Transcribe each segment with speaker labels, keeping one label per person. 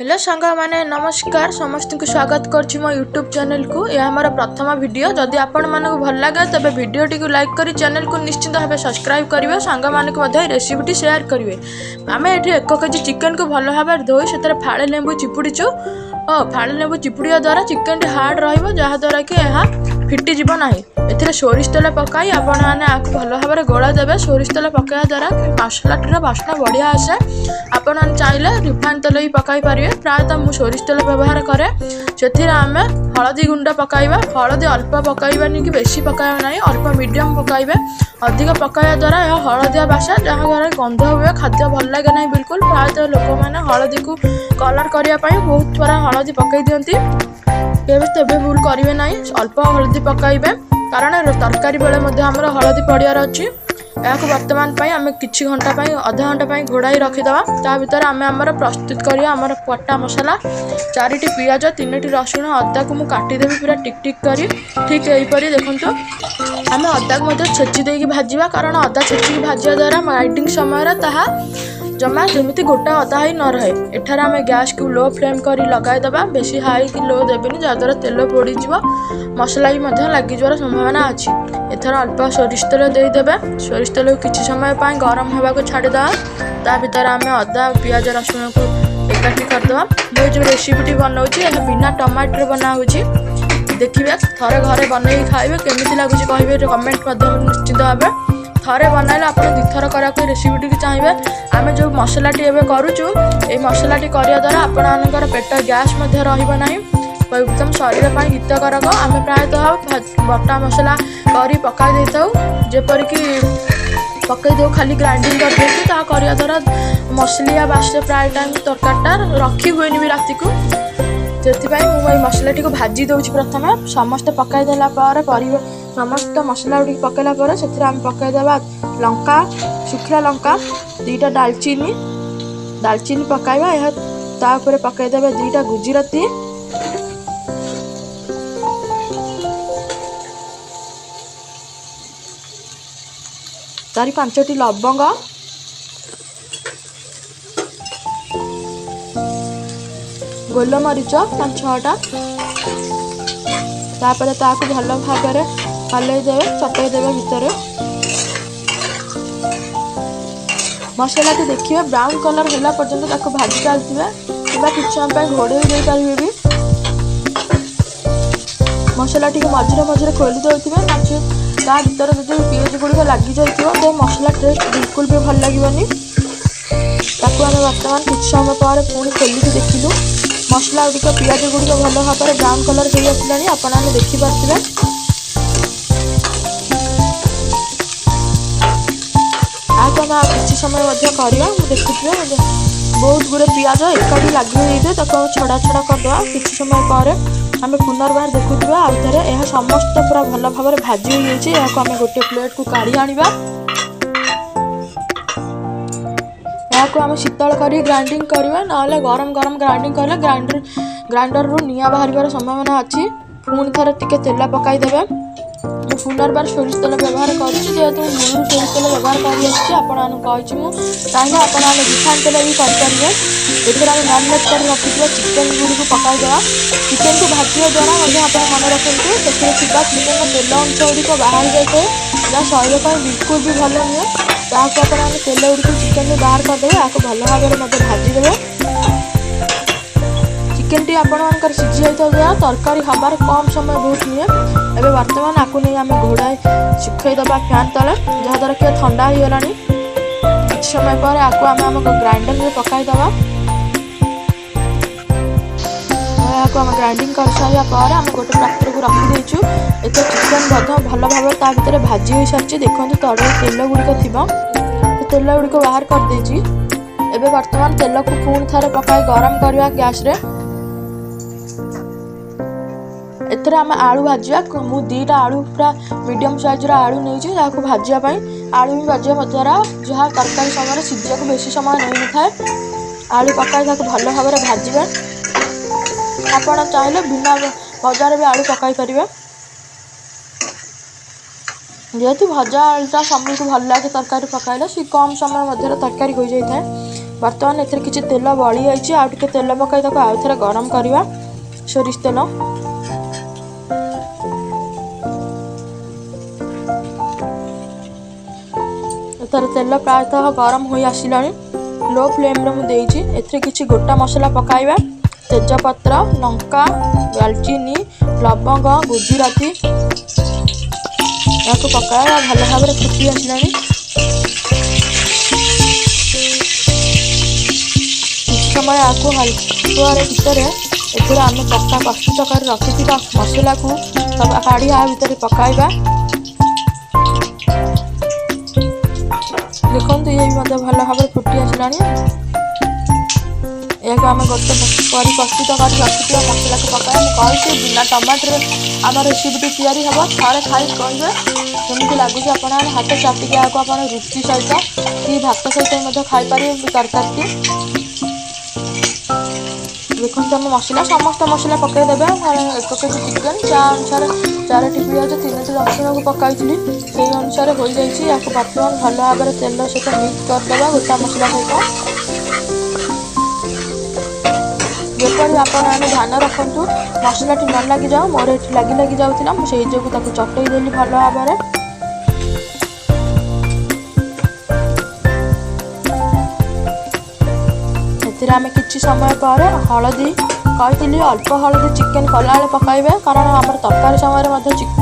Speaker 1: Hello सांग माने नमस्कार समस्त को स्वागत करछि मो यूट्यूब चैनल को। यह हमारा प्रथम वीडियो। जदि आपण मानक भल लगे तबे वीडियो टी को लाइक करी चैनल को निश्चित भाव सब्सक्राइब करिवे। सांग मानक मध्ये रेसिपी शेयर करिवे। आमे एठी 1 केजी चिकन को भल भाव धोई सेतरे फाळे लेंबू चिपुडीचु। फाळे लेंबू चिपुडिया द्वारा चिकन टी हार्ड रहिबो जहा द्वारा कि यह फिटी जीव नाही। एथिरे सोरिष तेल पकाई आपण माने आक भल भाव गोळा देबे। सोरिष तेल पकाया द्वारा मसला टीर बास्ना बढ़िया आसे। आपण चाहिले रिफाइन तेल भी पकाई पारिबे। प्रायतः मु सोरिष तेल व्यवहार करे। सेथिरे आमे हळदी गुंडा पकाइबा। हळदी अल्प पकाइबानी कि बेसी पकाइबा नाही, अल्प मीडियम पकाइबे। अधिक पकाया द्वारा यह हळदिया बासा जहा द्वारा गंध हुए, खाद्य भल लागे नाही बिल्कुल। प्रायतः लोक माने हळदी को कलर करिया पई बहुत थोड़ा हळदी पकाई दियंती। केबे तेबे भूल करिवे नाही, अल्प हळदी पकाइबे कारण तरकारी बेले मध्ये हमर हळदी पड़ियार अछि। याको वर्तमान पई आमे किछि घंटा पई आधा घंटा पई घोड़ाई रखि दवा। ता भीतर आमे हमर प्रस्तुत करिया हमर पट्टा मसाला। 4टी पियाज, 3टी रसुण, अदा को मु काटी देबी पूरा टिक टिक करी। ठीक एई परी देखंतु आमे अदा को मध्ये छेची देकी भाजीबा कारण अदा छेची भाजिया द्वारा ग्राइंडिंग समय रे ताहा जमा जेमिति गोटा अदा ही न रहे। एठार आमे गैस को लो फ्लेम करी लगाई दबा। बेसी हाई कि लो देबेनी जा द्वारा तेल पोड़ी जीवो, मसला भी मध्ये लागि जवार संभावना अछि। एथर अल्प सोरिष तेल देई देबे। सोरिष तेल को किछि समय पई गरम हेबा को छाडी दबा। ता भीतर आमे अदा पियाज रसुण को एकाठी कर दबा। मो जो रेसिपी बनाउछि एहा बिना टमाटर बना होछि। देखिबे थरे घरे बनै खाइबे केमिति लागुछि कहबे कमेंट माध्यम निश्चित भाबे। थरे बनाइले आपण दिथर करा को रेसिपी टी चाहिए। आमे जो मसला टी एबे करूछु ए मसला टी करिया द्वारा आपण आनकर पेट गैस मध्ये रहिबो नाही। एकदम शरीर पर हितकारक। आमे प्रायतः बटा मसला करी पका देथाउ जेपर कि पकई दो खाली ग्राइंडिंग कर देथु। ता करिया द्वारा मसलिया बासे प्राय टाइम तरकारीटा रखी हुएनी भी राति को। सेथिपाई मु मसला टी को भाजी दउछि। प्रथमे समस्त पकाई देला पर समस्त मसला उडी पकेला पर सेथिरे हम पकाई देबा लंका, सुखला लंका, 2टा दालचीनी पकाइबा। यह ता ऊपर पकाई देबा 2टा गुजराती, 4-5टी लवंग, गोलमरीच 5-6टा। तापर ताकू भल भाव हलई देवे, चटई देवे भितर। मसला टी देखिए ब्राउन कलर होला पर्यंत ताकू भाजी चलतिबे किबा किछ समय पे घोड़े दे पारिबे भी। मसला टी को मझरे मझरे खोली देउतिबे ताकि ता भीतर जदि पियाज गुडी लागि जाइतिबो तो मसला टेस्ट बिल्कुल भी भल लागिबनी। ताकू हम वर्तमान किछ समय पर पुणी खोली के देखिलु मसला गुडी पियाज गुडी भल भाव ब्राउन कलर हो आसलानी। आपण माने देखि पारथिबे आको हम किछ समय मध्ये करिया। देखुथिबे बहुत गुरे पियाज एकाठी लागि होइते ताको छड़ा छड़ा कर दवा। किछ समय पर हमें पुनर्बार देखुथिबे आ भितर यह समस्त पूरा भल भाव भाजी हो जाइए। यह को हमें गोटे प्लेट को काढ़ी आनिबा। यह को हमें शीतल करी ग्राइंडिंग करबा, नाले गरम गरम ग्राइंडिंग करले ग्राइंडर रु निया बाहरिबार संभावना अछि। पुणी थरे टिके तेल पकाई देबे। मु पुनर्बार सोरिष तेल व्यवहार करूछि जेहेतु मूलु सोरिष तेल व्यवहार करि आछि। आपण आनु कहिछि मु ताइना आपण आनु रिफाइन तेल भी कर परिबे। एथरा हम मैरिनेट कर रखिबा चिकन गुडी को पकाई देबा। चिकन को भाजिया द्वारा मध्ये आपण मन रखंतु सेथिरे थिबा चिकन तेल अंश गुडी को बाहर जाइते जा शरीर पर बिल्कुल भी भल नुहे। ताको आपण आनु तेल गुडी को चिकन में बाहर कर देबे। आको भल भाबरे मध्ये भाजी देबे। चिकन टी आपण मानकर सिझी जाइता द्वारा तरकारी हबार कम समय बहुत नुहे। एबे वर्तमान आकु नै आमे घोड़ाई सुखै दबा फैन तले जहा द्वारा कि ठंडा हो गलानी। कुछ समय पर आकु आमे ग्राइंडर में पकाई दबा। आकु हम ग्राइंडिंग कर सारिया पर आमे गोटे पात्र को रखि देछु। एते चिकन भल भाव ता भीतर भाजी हो सारछि। देखंतु तळे तेल गुडी को थिबा तेल गुडी को बाहर कर देछि। एबे वर्तमान तेल को पुणी थारे पकाई गरम करबा गैस रे। एथरे आमे आलू भाजिया। मु 2टा आलू पूरा मीडियम साइज रा आलू नेछि जाको भाजिया पई। आलू भी भाजिया द्वारा जहा तरकारी समय सिझिया को बेसी समय नै न थाए। आलू पकाई जाको भल भाव भाजिबे। आपण चाहिले बिना भजा रे भी आलू पकाई परिबे। जेहेतु भजा आलूटा सबको भल लगे तरकारी पकाइले सी कम समय मध्य तरकारी हो जाए। बर्तमान एथरे किछि तेल बळी जाइछि आ टिके तेल पकाई ताको आउ थरे गरम करबा सोरिष तेल एथरे तेल प्रायतः गरम होई आसिलानी लो फ्लेम रे मु देइछि एथरे किछि गोटा मसला पकाइबा तेजपत्र लंका दालचीनी लवंग गुजराती याको पकाया भल भाव फुटी आसिलानी समय आपको हल्के भितर एथर आम पक्का प्रस्तुत कर रखि मसला को सब काढ़ी आ भितर पकाइबा देखो ये भल भाव फुटी आसलानी एक आम गोटे प्रस्तुत कर रखि मसला को पकाया मुझे बिना टमाटर आम रेसिपी तैयारी हम थे खाई कहे जमी लगुच आप हाथ चाटिक आप रुचि सहित कि भात सहित खाईपर तरकारी देखो आम मसला समस्त मसला पकईदेवे एक केजी चिकेन चा अनुसार 4टी पिज 3टी रसुण को पकई से अनुसार हो जाए बर्तमान भल भाव तेल सहित मिक्स करदे गोटा मसला सहित जपरी आपने ध्यान रखु मसला टी न लगी जाओ मोर ये लगी जाऊला मुझे जो चटई देली भल भाव आम कि समय पर हलदी कही अल्प हलदी चिकेन कला पकाइबे कारण आम तरकारी समय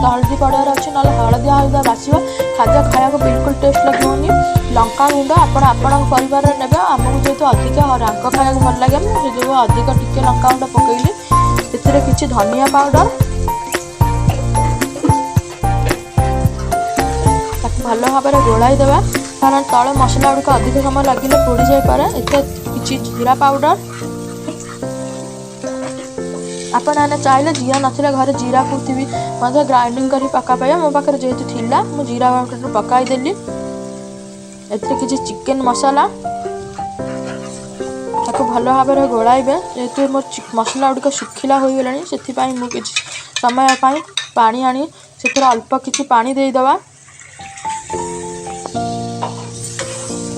Speaker 1: हलदी पड़ार अच्छे ना हलदी हलदी बासिब खाद्य खाया बिल्कुल टेस्ट लगे लंका गुंड आपण परिवार ने आमको जेहतु अधिक राग खाया भल लगे जो अधिक टिके लंका गुंड पकईली ए कि धनिया पाउडर भल भाव गोलाई देवा कारण तले मसला गुड़िक अधिक समय लगे पोड़ी जापे कि जीरा पाउडर आपने चाहिए जीरा ना घरे जीरा कुटी ग्राइंडिंग कर पका पाए मो पाखे जेहतु थिला मु जीरा पाउडर पकईदेली कि चिकेन मसला ताको भल भाव गोलाइबे जेहतु मोर मसला गुड़िक शुखिला हो गला से मुझे समय पानी आनी से अल्प किसी पानी देदेवा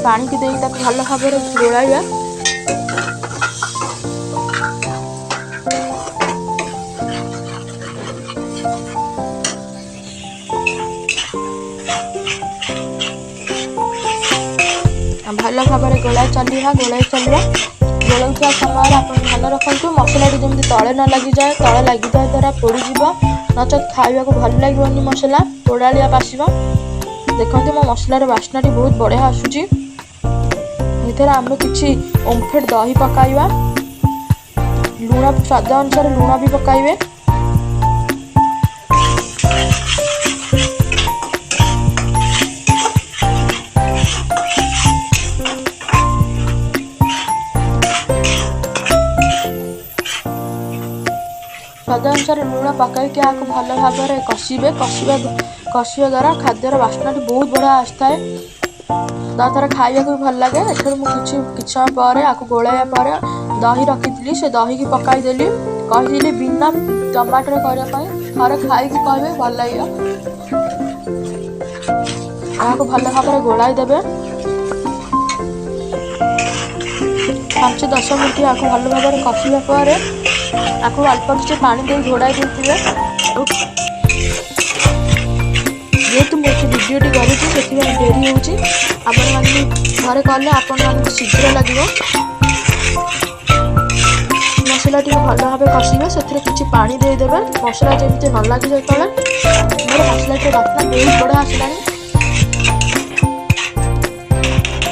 Speaker 1: पानी की देई ताको भल भाव गोलाइबा भल भाव गोलाई चलवा गोलौता समय आप ध्यान रखु मसला जमी तले न लगी जाए तले लगी जाए द्वारा पोड़ीज नचत खावा भल लगे मसला पोड़ाया बासिब देखते मो मसलार बास्नाटी बहुत बढ़िया आसूची एथर आम कि ओमफेड दही पकाइबा लुण स्वाद अनुसार लुण भी पकाइबे स्वाद अनुसार लुण पकईकि आपको भल भाव कषिबे कषिया द्वारा खाद्यर बास्नाटी बहुत बढ़िया आसता है द्वारा खाइबा भी भल लगे एठर मुझे किछ समय पर आपको गोलाया पर दही रखी से दही की पकईदेली कही बिना टमाटर करने थे खाई कहे भल लगे आपको भल भाव गोलाई देवे 5-10 मिनट आपको भल भाव कषिया पर आपको अल्प किसी पानी दे घोड़ाई देते जेहेतु मुझे भिडटी करी डेरी होने कले आपको शीघ्र लगे मसला टी भल भाव कषिबे से किसी पानी देदेवे मसला जमी न लगे जाए तले मोर मसला टी बास्ना बहुत बड़ा आसला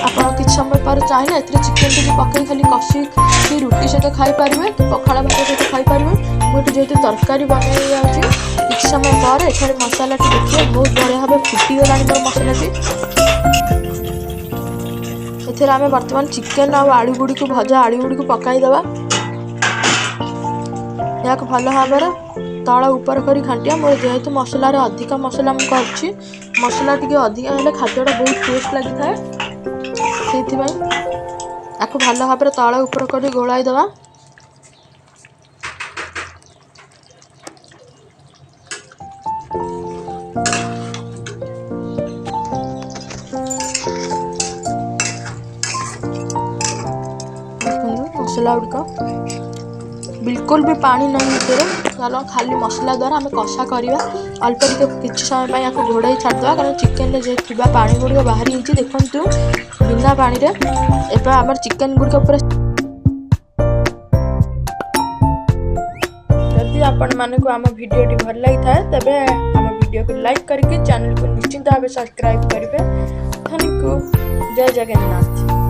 Speaker 1: आप किसी समय पर चाहिए चिकेन टी पकई खाली कषि रुटी सहित खाईपर कि पखाड़ भात सहित खाईपर मुझे जेहतु तरकारी बनई जाऊँगी किसी समय पर एठार मसला टी देखिए बहुत बढ़िया भाव फुटीगला मोर मसला टी आम बर्तमान चिकेन आलू गुड़ी को भजा आलू गुड़ी को पकईदेवा या भल भाव तल ऊपर कर घाटिया मोर जेहेतु मसलार अधिक मसला मुझे मसला टी अधिक हेल्ले खाद्यटा बहुत टेस्ट लगी था आपको भल भाव तले ऊपर कर गोलाई देवा मसला गुड़िक बिल्कुल भी पानी नहीं भितर चलो खाली मसला द्वारा आम कषा करवा अल्प किसी समय या घोड़े छाड़देवा कारण चिकेन जो थी पानी गुड़िक बाहरी देखु बिना पानी एवं आम चिकेन गुड़िक पूरा जदि आपण मानक आम भिडियोटी भल लगी था तेज आम भिडियो को लाइक करके चैनल को निश्चिंत भाव सब्सक्राइब करेंगे। Thank you. जय जगन्नाथ।